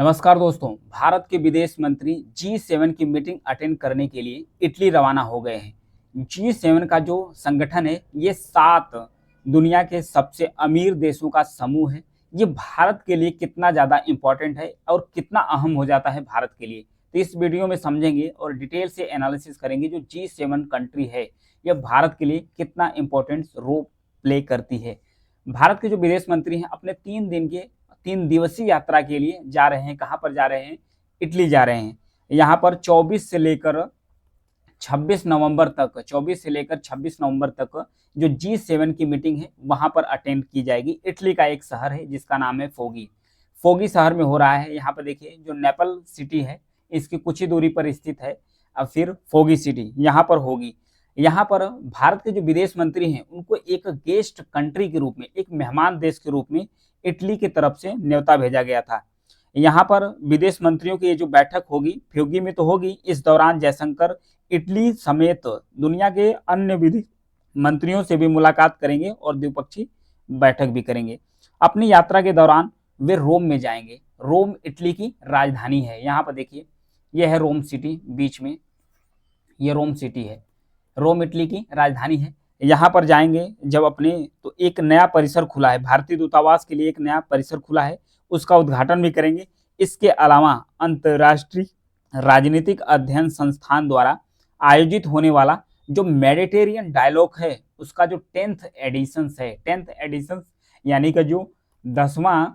नमस्कार दोस्तों। भारत के विदेश मंत्री G7 की मीटिंग अटेंड करने के लिए इटली रवाना हो गए हैं। G7 का जो संगठन है ये 7 दुनिया के सबसे अमीर देशों का समूह है। ये भारत के लिए कितना ज़्यादा इम्पोर्टेंट है और कितना अहम हो जाता है भारत के लिए, तो इस वीडियो में समझेंगे और डिटेल से एनालिसिस करेंगे। जो G7 कंट्री है यह भारत के लिए कितना इम्पोर्टेंट रोल प्ले करती है। भारत के जो विदेश मंत्री हैं अपने 3 दिवसीय यात्रा के लिए जा रहे हैं। कहाँ पर जा रहे हैं? इटली जा रहे हैं। यहाँ पर 24 से लेकर 26 नवंबर तक जो G7 की मीटिंग है वहां पर अटेंड की जाएगी। इटली का एक शहर है जिसका नाम है फोगी। फोगी शहर में हो रहा है। यहाँ पर देखिए जो नेपल सिटी है इसकी कुछ ही दूरी पर स्थित है। अब फिर फोगी सिटी यहाँ पर होगी। यहाँ पर भारत के जो विदेश मंत्री हैं उनको एक गेस्ट कंट्री के रूप में, एक मेहमान देश के रूप में इटली की तरफ से न्योता भेजा गया था। यहाँ पर विदेश मंत्रियों की ये जो बैठक होगी फ्यूगी में तो होगी। इस दौरान जयशंकर इटली समेत दुनिया के अन्य विदेश मंत्रियों से भी मुलाकात करेंगे और द्विपक्षीय बैठक भी करेंगे। अपनी यात्रा के दौरान वे रोम में जाएंगे। रोम इटली की राजधानी है। यहाँ पर देखिए यह है रोम सिटी, बीच में ये रोम सिटी है। रोम इटली की राजधानी है। यहाँ पर जाएंगे जब अपने, तो एक नया परिसर खुला है, भारतीय दूतावास के लिए एक नया परिसर खुला है, उसका उद्घाटन भी करेंगे। इसके अलावा अंतर्राष्ट्रीय राजनीतिक अध्ययन संस्थान द्वारा आयोजित होने वाला जो मेडिटेरियन डायलॉग है उसका जो 10th एडिशन यानी कि जो 10वां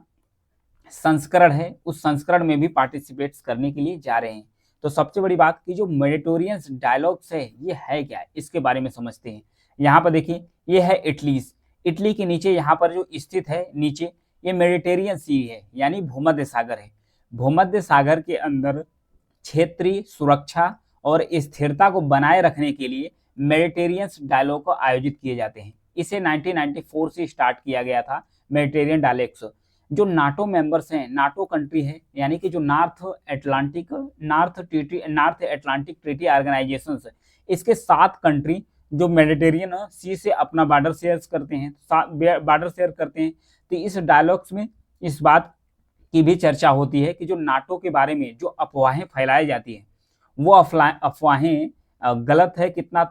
संस्करण है उस संस्करण में भी पार्टिसिपेट करने के लिए जा रहे हैं। तो सबसे बड़ी बात कि जो मेडिटेरियन डायलॉग्स है ये है क्या, इसके बारे में समझते हैं। यहाँ पर देखिए ये है इटली के नीचे यहाँ पर जो स्थित है नीचे ये मेडिटेरियन सी है यानी भूमध्य सागर है। भूमध्य सागर के अंदर क्षेत्रीय सुरक्षा और स्थिरता को बनाए रखने के लिए मेडिटेरियन डायलॉग को आयोजित किए जाते हैं। इसे 1994 से स्टार्ट किया गया था मेडिटेरियन डायलॉग्स। जो नाटो मेंबर्स हैं, नाटो कंट्री है यानी कि जो नॉर्थ एटलांटिक ट्रीटी ऑर्गेनाइजेशन है, इसके 7 कंट्री जो मेडिटेरियन सी से अपना बॉर्डर शेयर करते हैं। तो इस डायलॉग्स में इस बात की भी चर्चा होती है कि जो नाटो के बारे में जो अफवाहें फैलाई जाती है वो अफवाहें गलत है, कितना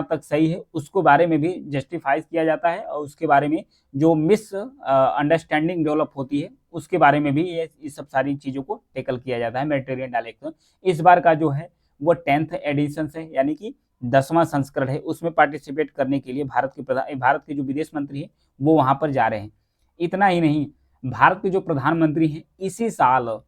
तक सही है, उसको बारे में भी जस्टिफाई किया जाता है। और उसके बारे में जो मिस अंडरस्टैंडिंग डेवलप होती है उसके बारे में भी ये इस सब सारी चीज़ों को टैकल किया जाता है मेडिटेरियन डायलॉग। इस बार का जो है वो 10th एडिशन है यानी कि 10वां संस्करण है। उसमें पार्टिसिपेट करने के लिए भारत के जो विदेश मंत्री हैं वो वहाँ पर जा रहे हैं। इतना ही नहीं, भारत के जो प्रधानमंत्री हैं इसी साल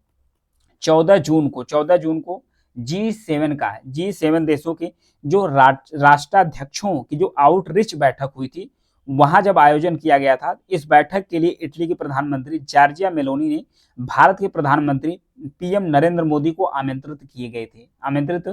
14 जून को G7 देशों के जो राष्ट्राध्यक्षों की जो आउटरीच बैठक हुई थी वहां जब आयोजन किया गया था, इस बैठक के लिए इटली के प्रधानमंत्री जॉर्जिया मेलोनी ने भारत के प्रधानमंत्री पीएम नरेंद्र मोदी को आमंत्रित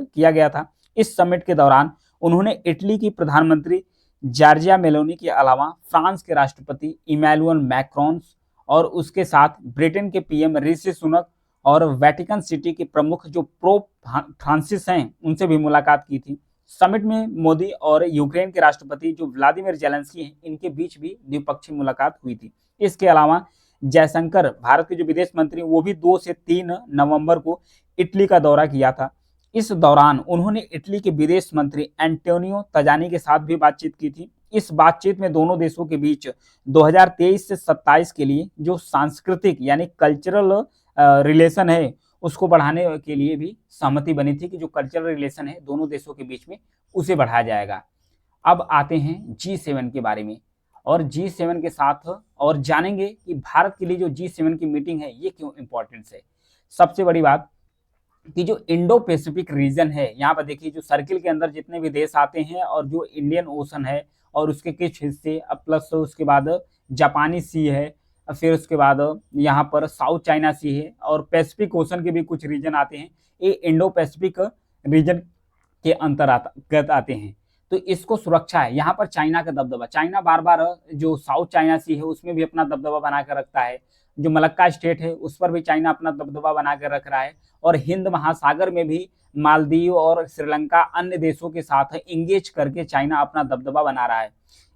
किया गया था। इस समिट के दौरान उन्होंने इटली की प्रधानमंत्री जॉर्जिया मेलोनी के अलावा फ्रांस के राष्ट्रपति इमैनुअल मैक्रोन और उसके साथ ब्रिटेन के पीएम ऋषि सुनक और वेटिकन सिटी के प्रमुख जो पोप फ्रांसिस हैं उनसे भी मुलाकात की थी। समिट में मोदी और यूक्रेन के राष्ट्रपति जो व्लादिमीर जेलेंस्की हैं इनके बीच भी द्विपक्षीय मुलाकात हुई थी। इसके अलावा जयशंकर, भारत के जो विदेश मंत्री, वो भी 2 से 3 नवंबर को इटली का दौरा किया था। इस दौरान उन्होंने इटली के विदेश मंत्री एंटोनियो तजानी के साथ भी बातचीत की थी। इस बातचीत में दोनों देशों के बीच 2023 से 27 के लिए जो सांस्कृतिक यानी कल्चरल रिलेशन है उसको बढ़ाने के लिए भी सहमति बनी थी कि जो कल्चरल रिलेशन है दोनों देशों के बीच में उसे बढ़ाया जाएगा। अब आते हैं G7 के बारे में और G7 के साथ और जानेंगे कि भारत के लिए जो G7 की मीटिंग है ये क्यों इंपॉर्टेंट है। सबसे बड़ी बात कि जो इंडो पैसिफिक रीजन है, यहाँ पर देखिए जो सर्किल के अंदर जितने भी देश आते हैं और जो इंडियन ओशन है और उसके कुछ हिस्से, प्लस उसके बाद जापानी सी है, फिर उसके बाद यहाँ पर साउथ चाइना सी है और पैसिफिक ओशन के भी कुछ रीजन आते हैं। ये इंडो पैसिफिक रीजन के अंतर्गत आते हैं। तो इसको सुरक्षा है। यहाँ पर चाइना का दबदबा, चाइना बार बार जो साउथ चाइना सी है उसमें भी अपना दबदबा बना कर रखता है। जो मलक्का स्टेट है उस पर भी चाइना अपना दबदबा बना कर रख रहा है और हिंद महासागर में भी मालदीव और श्रीलंका अन्य देशों के साथ इंगेज करके चाइना अपना दबदबा बना रहा है।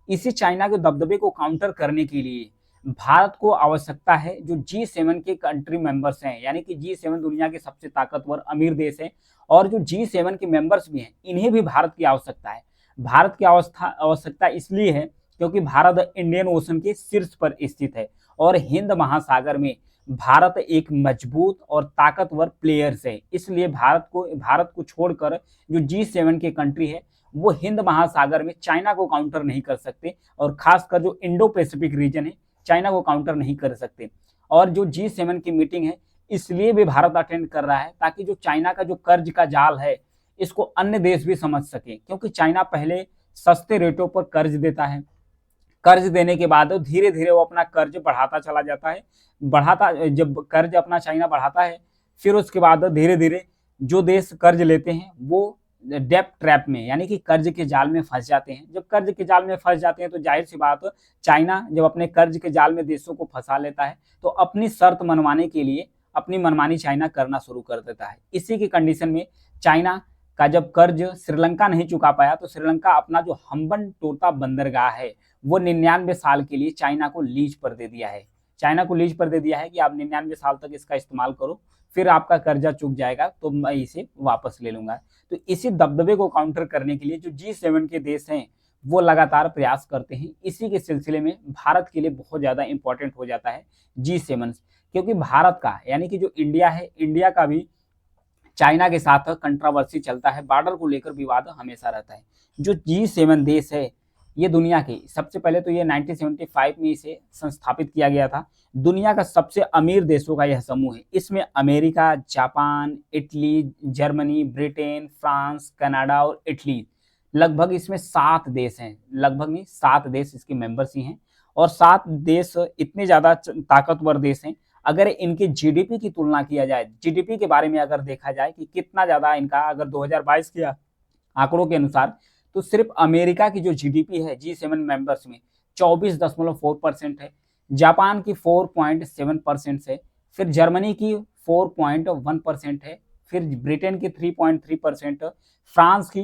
इसी चाइना के दबदबे को काउंटर करने के लिए भारत को आवश्यकता है जो G7 के कंट्री मेंबर्स हैं, यानी कि G7 दुनिया के सबसे ताकतवर अमीर देश हैं और जो G7 के मेंबर्स भी हैं, इन्हें भी भारत की आवश्यकता है। भारत की आवश्यकता इसलिए है क्योंकि भारत इंडियन ओशन के शीर्ष पर स्थित है और हिंद महासागर में भारत एक मजबूत और ताकतवर प्लेयर्स है। इसलिए भारत को छोड़कर जो G7 के कंट्री है वो हिंद महासागर में चाइना को काउंटर नहीं कर सकते और खासकर जो इंडो पैसिफिक रीजन है चाइना को काउंटर नहीं कर सकते। और जो G7 की मीटिंग है इसलिए भी भारत अटेंड कर रहा है ताकि जो चाइना का जो कर्ज का जाल है इसको अन्य देश भी समझ सके, क्योंकि चाइना पहले सस्ते रेटों पर कर्ज देता है, कर्ज देने के बाद धीरे धीरे वो अपना कर्ज बढ़ाता चला जाता है, जब कर्ज अपना चाइना बढ़ाता है फिर उसके बाद धीरे धीरे जो देश कर्ज लेते हैं वो डेप्ट ट्रैप में यानी कि कर्ज के जाल में फंस जाते हैं। जब कर्ज के जाल में फंस जाते हैं तो जाहिर सी बात चाइना जब अपने कर्ज के जाल में देशों को फंसा लेता है तो अपनी शर्त मनवाने के लिए अपनी मनमानी चाइना करना शुरू कर देता है। इसी की कंडीशन में चाइना का जब कर्ज श्रीलंका नहीं चुका पाया तो श्रीलंका अपना जो हम्बन टोटा बंदरगाह है वो 99 साल के लिए चाइना को लीज पर दे दिया है। चाइना को लीज पर दे दिया है कि आप 99 साल तक इसका इस्तेमाल करो, फिर आपका कर्जा चुक जाएगा तो मैं इसे वापस ले लूंगा। तो इसी दबदबे को काउंटर करने के लिए जो G7 के देश हैं वो लगातार प्रयास करते हैं। इसी के सिलसिले में भारत के लिए बहुत ज़्यादा इंपॉर्टेंट हो जाता है G7, क्योंकि भारत का यानी कि जो इंडिया है, इंडिया का भी चाइना के साथ कंट्रोवर्सी चलता है, बॉर्डर को लेकर विवाद हमेशा रहता है। जो G7 देश है ये दुनिया के सबसे पहले तो ये 1975 में इसे संस्थापित किया गया था। दुनिया का सबसे अमीर देशों का यह समूह है। इसमें America, Japan, Italy, Germany, Britain, France, Canada और इटली, लगभग इसमें 7 देश हैं। लगभग नहीं 7 देश इसके मेंबर्स ही हैं और 7 देश इतने ज़्यादा ताकतवर देश हैं। अगर इनके जीडीपी की तुलना किया जाए, जीडीपी के बारे में अगर देखा जाए कि कितना ज़्यादा इनका, अगर 2022 के आंकड़ों के अनुसार तो सिर्फ अमेरिका की जो जीडीपी है G7 मेंबर्स में 24.4% है, जापान की 4.7% है, फिर जर्मनी की 4.1% है, फिर ब्रिटेन की 3.3%, फ्रांस की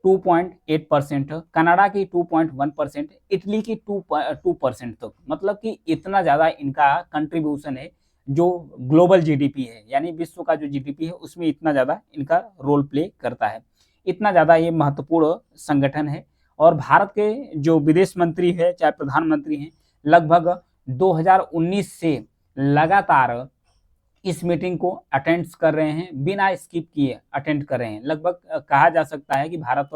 2.8%, कनाडा की 2.1%, इटली की 2% तक। मतलब कि इतना ज़्यादा इनका कंट्रीब्यूशन है जो ग्लोबल जीडीपी है, यानी विश्व का जो जीडीपी है उसमें इतना ज़्यादा इनका रोल प्ले करता है। इतना ज़्यादा ये महत्वपूर्ण संगठन है। और भारत के जो विदेश मंत्री है चाहे प्रधानमंत्री हैं, लगभग 2019 से लगातार इस मीटिंग को अटेंड कर रहे हैं, बिना स्किप किए अटेंड कर रहे हैं। लगभग कहा जा सकता है कि भारत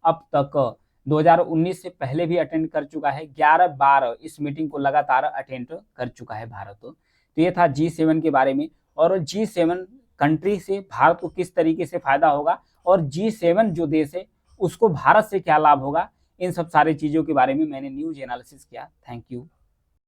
अब तक 2019 से पहले भी अटेंड कर चुका है, 11 बार इस मीटिंग को लगातार अटेंड कर चुका है भारत। तो ये था G7 के बारे में और G7 कंट्री से भारत को किस तरीके से फायदा होगा और G7 जो देश है उसको भारत से क्या लाभ होगा, इन सब सारी चीज़ों के बारे में मैंने न्यूज एनालिसिस किया। Thank you.